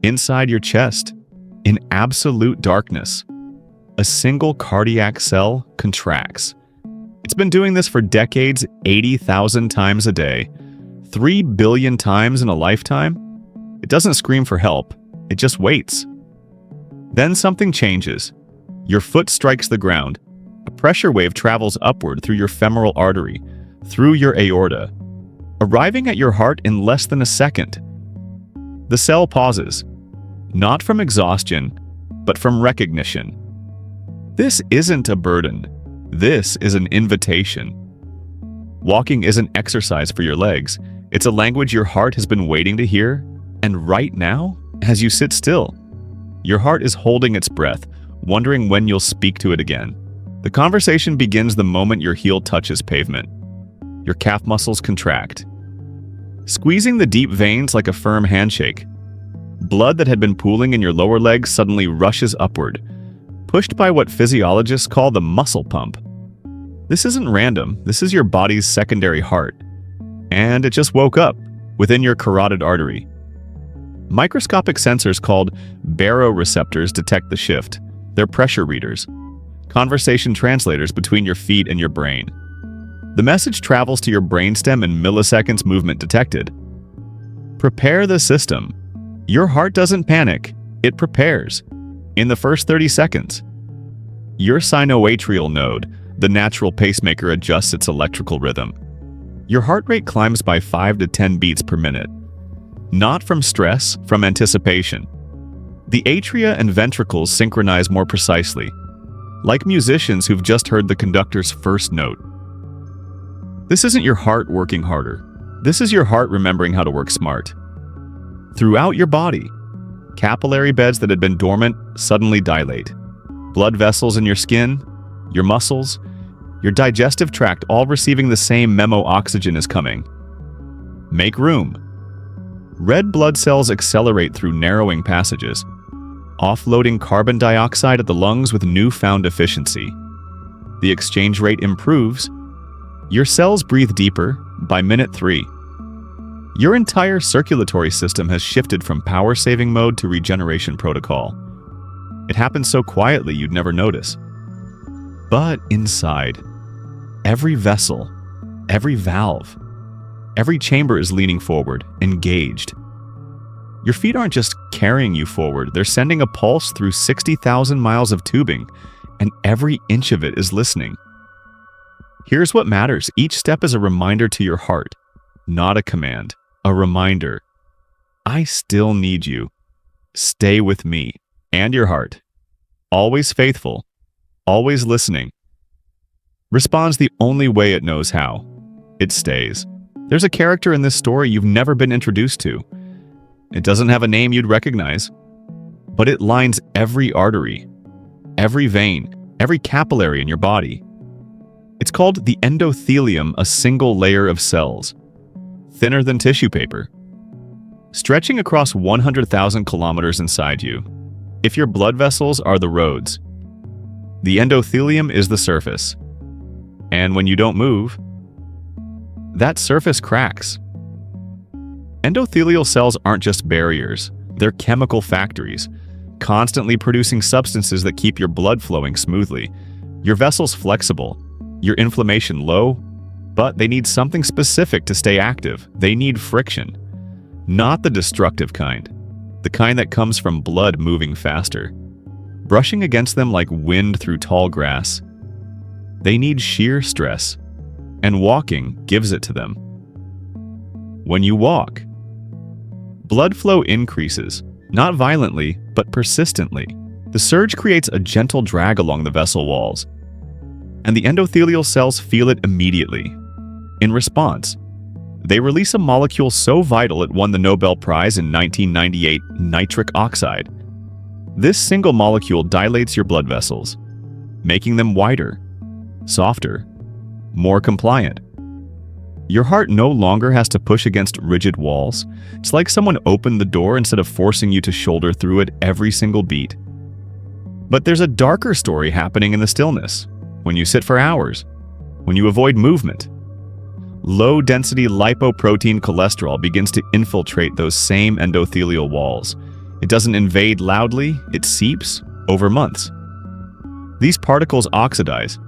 Inside your chest, in absolute darkness, a single cardiac cell contracts. It's been doing this for decades, 80,000 times a day, 3 billion times in a lifetime. It doesn't scream for help, it just waits. Then something changes. Your foot strikes the ground. A pressure wave travels upward through your femoral artery, through your aorta, arriving at your heart in less than a second. The cell pauses, not from exhaustion, but from recognition. This isn't a burden. This is an invitation. Walking isn't exercise for your legs. It's a language your heart has been waiting to hear, and right now, as you sit still, your heart is holding its breath, wondering when you'll speak to it again. The conversation begins the moment your heel touches pavement. Your calf muscles contract, squeezing the deep veins like a firm handshake. Blood that had been pooling in your lower legs suddenly rushes upward, pushed by what physiologists call the muscle pump. This isn't random, this is your body's secondary heart. And it just woke up within your carotid artery. Microscopic sensors called baroreceptors detect the shift. They're pressure readers, conversation translators between your feet and your brain. The message travels to your brainstem in milliseconds, movement detected. Prepare the system. Your heart doesn't panic, it prepares. In the first 30 seconds, your sinoatrial node, the natural pacemaker, adjusts its electrical rhythm. Your heart rate climbs by 5 to 10 beats per minute. Not from stress, from anticipation. The atria and ventricles synchronize more precisely, like musicians who've just heard the conductor's first note. This isn't your heart working harder. This is your heart remembering how to work smart. Throughout your body, capillary beds that had been dormant suddenly dilate. Blood vessels in your skin, your muscles, your digestive tract, all receiving the same memo: oxygen is coming. Make room. Red blood cells accelerate through narrowing passages, offloading carbon dioxide at the lungs with newfound efficiency. The exchange rate improves. Your cells breathe deeper by minute 3. Your entire circulatory system has shifted from power-saving mode to regeneration protocol. It happens so quietly you'd never notice. But inside, every vessel, every valve, every chamber is leaning forward, engaged. Your feet aren't just carrying you forward, they're sending a pulse through 60,000 miles of tubing, and every inch of it is listening. Here's what matters. Each step is a reminder to your heart, not a command. A reminder. I still need you. Stay with me and your heart. Always faithful, always listening. Responds the only way it knows how. It stays. There's a character in this story you've never been introduced to. It doesn't have a name you'd recognize, but it lines every artery, every vein, every capillary in your body. It's called the endothelium, a single layer of cells, thinner than tissue paper, stretching across 100,000 kilometers inside you. If your blood vessels are the roads, the endothelium is the surface. And when you don't move, that surface cracks. Endothelial cells aren't just barriers, they're chemical factories, constantly producing substances that keep your blood flowing smoothly, your vessels flexible, your inflammation low, but they need something specific to stay active. They need friction. Not the destructive kind, the kind that comes from blood moving faster, brushing against them like wind through tall grass. They need sheer stress, and walking gives it to them. When you walk, blood flow increases, not violently, but persistently. The surge creates a gentle drag along the vessel walls, and the endothelial cells feel it immediately. In response, they release a molecule so vital it won the Nobel Prize in 1998, nitric oxide. This single molecule dilates your blood vessels, making them wider, softer, more compliant. Your heart no longer has to push against rigid walls. It's like someone opened the door instead of forcing you to shoulder through it every single beat. But there's a darker story happening in the stillness. When you sit for hours, when you avoid movement, low-density lipoprotein cholesterol begins to infiltrate those same endothelial walls. It doesn't invade loudly, it seeps over months. These particles oxidize,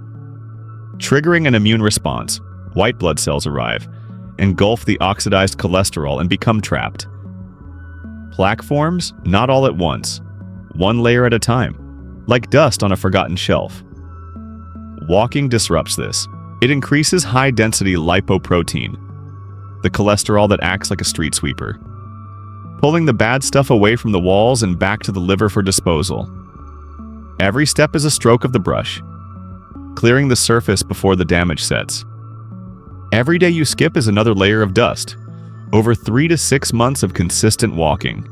triggering an immune response. White blood cells arrive, engulf the oxidized cholesterol and become trapped. Plaque forms, not all at once, one layer at a time, like dust on a forgotten shelf. Walking disrupts this. It increases high-density lipoprotein, the cholesterol that acts like a street sweeper, pulling the bad stuff away from the walls and back to the liver for disposal. Every step is a stroke of the brush, clearing the surface before the damage sets. Every day you skip is another layer of dust, over 3 to 6 months of consistent walking.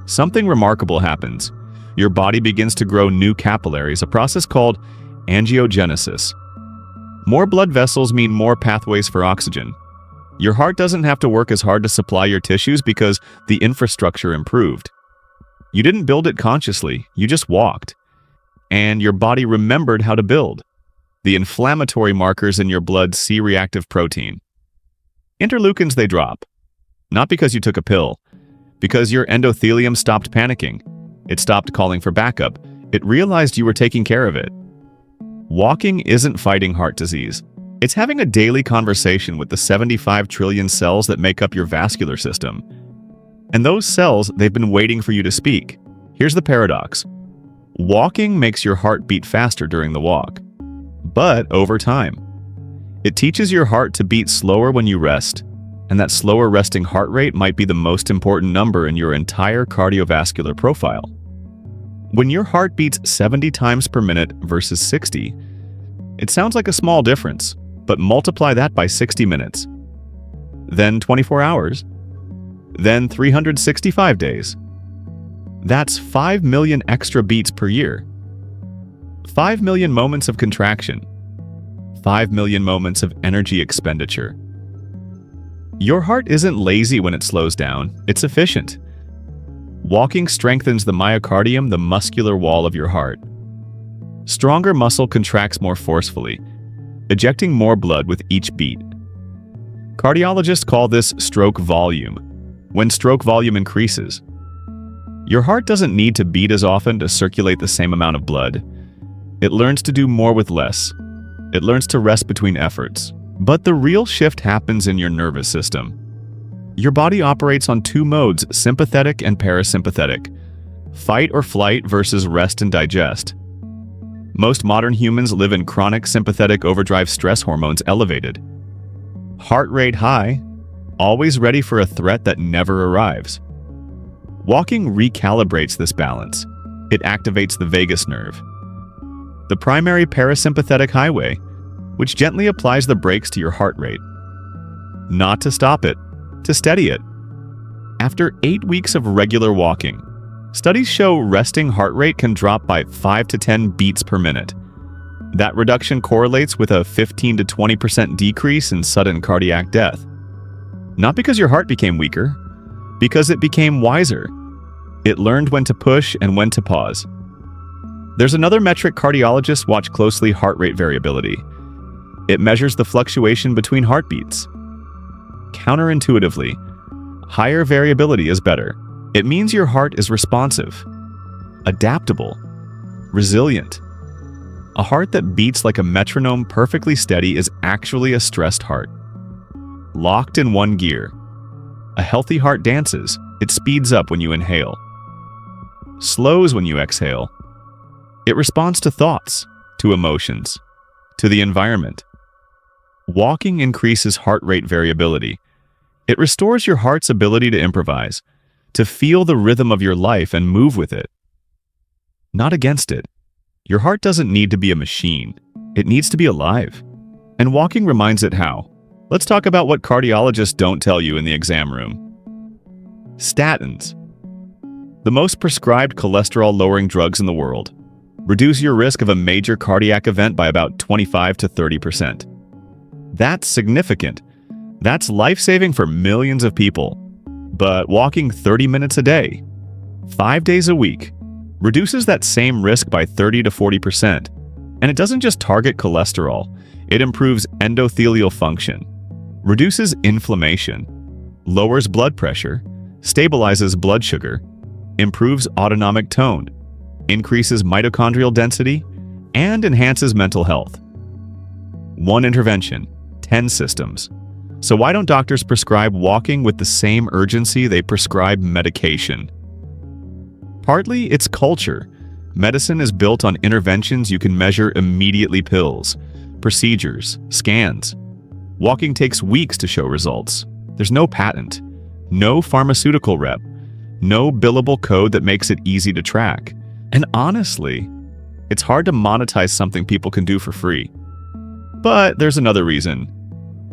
Something remarkable happens. Your body begins to grow new capillaries, a process called angiogenesis. More blood vessels mean more pathways for oxygen. Your heart doesn't have to work as hard to supply your tissues because the infrastructure improved. You didn't build it consciously, you just walked. And your body remembered how to build. The inflammatory markers in your blood C-reactive protein. Interleukins, they drop. Not because you took a pill, because your endothelium stopped panicking. It stopped calling for backup. It realized you were taking care of it. Walking isn't fighting heart disease. It's having a daily conversation with the 75 trillion cells that make up your vascular system. And those cells, they've been waiting for you to speak. Here's the paradox. Walking makes your heart beat faster during the walk. But over time, it teaches your heart to beat slower when you rest. And that slower resting heart rate might be the most important number in your entire cardiovascular profile. When your heart beats 70 times per minute versus 60, it sounds like a small difference, but multiply that by 60 minutes. Then 24 hours. Then 365 days. That's 5 million extra beats per year. 5 million moments of contraction. 5 million moments of energy expenditure. Your heart isn't lazy when it slows down, it's efficient. Walking strengthens the myocardium, the muscular wall of your heart. Stronger muscle contracts more forcefully, ejecting more blood with each beat. Cardiologists call this stroke volume. When stroke volume increases, your heart doesn't need to beat as often to circulate the same amount of blood. It learns to do more with less. It learns to rest between efforts. But the real shift happens in your nervous system. Your body operates on 2 modes, sympathetic and parasympathetic. Fight or flight versus rest and digest. Most modern humans live in chronic sympathetic overdrive, stress hormones elevated. Heart rate high, always ready for a threat that never arrives. Walking recalibrates this balance. It activates the vagus nerve, the primary parasympathetic highway, which gently applies the brakes to your heart rate. Not to stop it, to steady it. After 8 weeks of regular walking, studies show resting heart rate can drop by 5 to 10 beats per minute. That reduction correlates with a 15 to 20% decrease in sudden cardiac death. Not because your heart became weaker, because it became wiser. It learned when to push and when to pause. There's another metric cardiologists watch closely: heart rate variability. It measures the fluctuation between heartbeats. Counterintuitively, higher variability is better. It means your heart is responsive, adaptable, resilient. A heart that beats like a metronome, perfectly steady, is actually a stressed heart. Locked in one gear. A healthy heart dances. It speeds up when you inhale, slows when you exhale. It responds to thoughts, to emotions, to the environment. Walking increases heart rate variability. It restores your heart's ability to improvise, to feel the rhythm of your life and move with it, not against it. Your heart doesn't need to be a machine. It needs to be alive. And walking reminds it how. Let's talk about what cardiologists don't tell you in the exam room. Statins, the most prescribed cholesterol-lowering drugs in the world, reduce your risk of a major cardiac event by about 25 to 30%. That's significant. That's life-saving for millions of people. But walking 30 minutes a day, 5 days a week, reduces that same risk by 30 to 40%. And it doesn't just target cholesterol, it improves endothelial function, reduces inflammation, lowers blood pressure, stabilizes blood sugar, improves autonomic tone, increases mitochondrial density, and enhances mental health. One intervention, 10 systems. So why don't doctors prescribe walking with the same urgency they prescribe medication? Partly, it's culture. Medicine is built on interventions you can measure immediately: pills, procedures, scans. Walking takes weeks to show results. There's no patent, no pharmaceutical rep, no billable code that makes it easy to track. And honestly, it's hard to monetize something people can do for free. But there's another reason.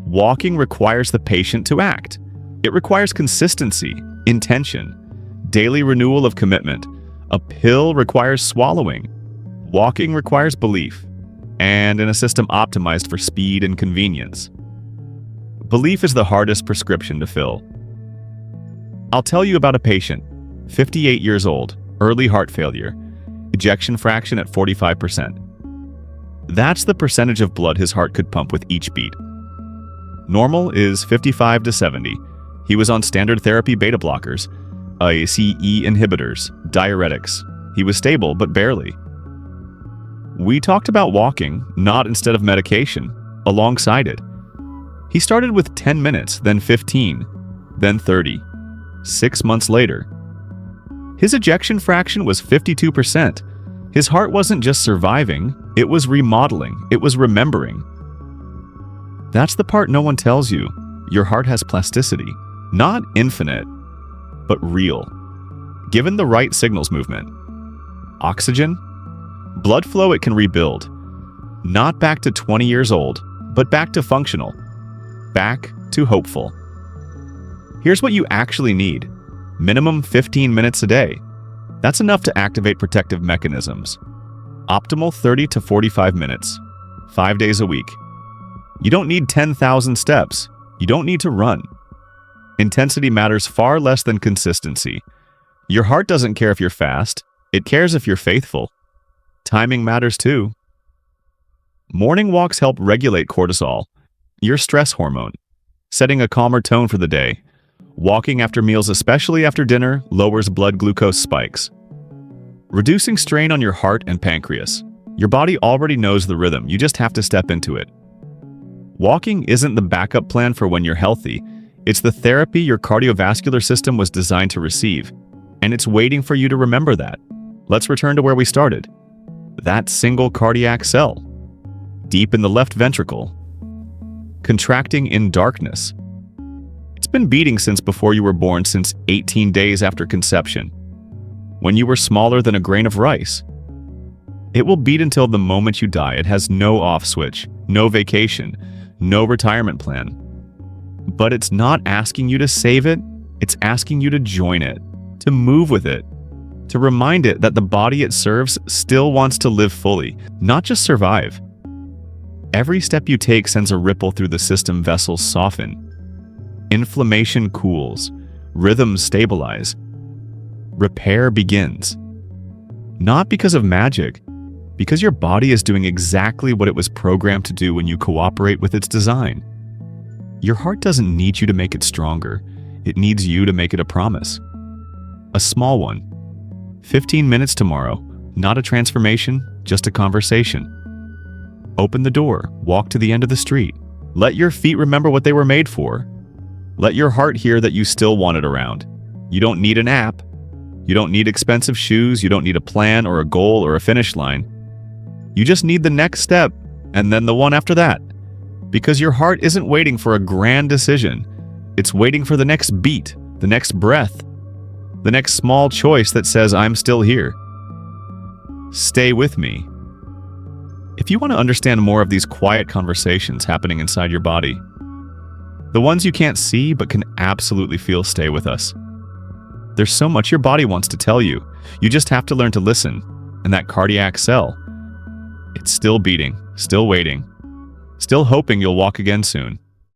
Walking requires the patient to act. It requires consistency, intention, daily renewal of commitment. A pill requires swallowing. Walking requires belief, and in a system optimized for speed and convenience. Belief is the hardest prescription to fill. I'll tell you about a patient, 58 years old, early heart failure, ejection fraction at 45%. That's the percentage of blood his heart could pump with each beat. Normal is 55 to 70. He was on standard therapy beta blockers, ACE inhibitors, diuretics. He was stable, but barely. We talked about walking, not instead of medication, alongside it. He started with 10 minutes, then 15, then 30. 6 months later, his ejection fraction was 52%. His heart wasn't just surviving, it was remodeling, it was remembering. That's the part no one tells you. Your heart has plasticity, not infinite, but real. Given the right signals movement. Oxygen? Blood flow it can rebuild. Not back to 20 years old, but back to functional. Back to hopeful. Here's what you actually need. Minimum 15 minutes a day. That's enough to activate protective mechanisms. Optimal 30 to 45 minutes. 5 days a week. You don't need 10,000 steps. You don't need to run. Intensity matters far less than consistency. Your heart doesn't care if you're fast. It cares if you're faithful. Timing matters too. Morning walks help regulate cortisol, your stress hormone, setting a calmer tone for the day. Walking after meals, especially after dinner, lowers blood glucose spikes. Reducing strain on your heart and pancreas. Your body already knows the rhythm, you just have to step into it. Walking isn't the backup plan for when you're healthy. It's the therapy your cardiovascular system was designed to receive. And it's waiting for you to remember that. Let's return to where we started. That single cardiac cell. Deep in the left ventricle. Contracting in darkness. It's been beating since before you were born, since 18 days after conception. When you were smaller than a grain of rice. It will beat until the moment you die. It has no off switch, no vacation, no retirement plan. But it's not asking you to save it, it's asking you to join it, to move with it, to remind it that the body it serves still wants to live fully, not just survive. Every step you take sends a ripple through the system. Vessels soften. Inflammation cools. Rhythms stabilize. Repair begins. Not because of magic, because your body is doing exactly what it was programmed to do when you cooperate with its design. Your heart doesn't need you to make it stronger. It needs you to make it a promise. A small one. 15 minutes tomorrow. Not a transformation, just a conversation. Open the door. Walk to the end of the street. Let your feet remember what they were made for. Let your heart hear that you still want it around. You don't need an app. You don't need expensive shoes. You don't need a plan or a goal or a finish line. You just need the next step, and then the one after that. Because your heart isn't waiting for a grand decision. It's waiting for the next beat, the next breath, the next small choice that says, I'm still here. Stay with me. If you want to understand more of these quiet conversations happening inside your body, the ones you can't see but can absolutely feel, stay with us. There's so much your body wants to tell you. You just have to learn to listen. And that cardiac cell, it's still beating, still waiting, still hoping you'll walk again soon.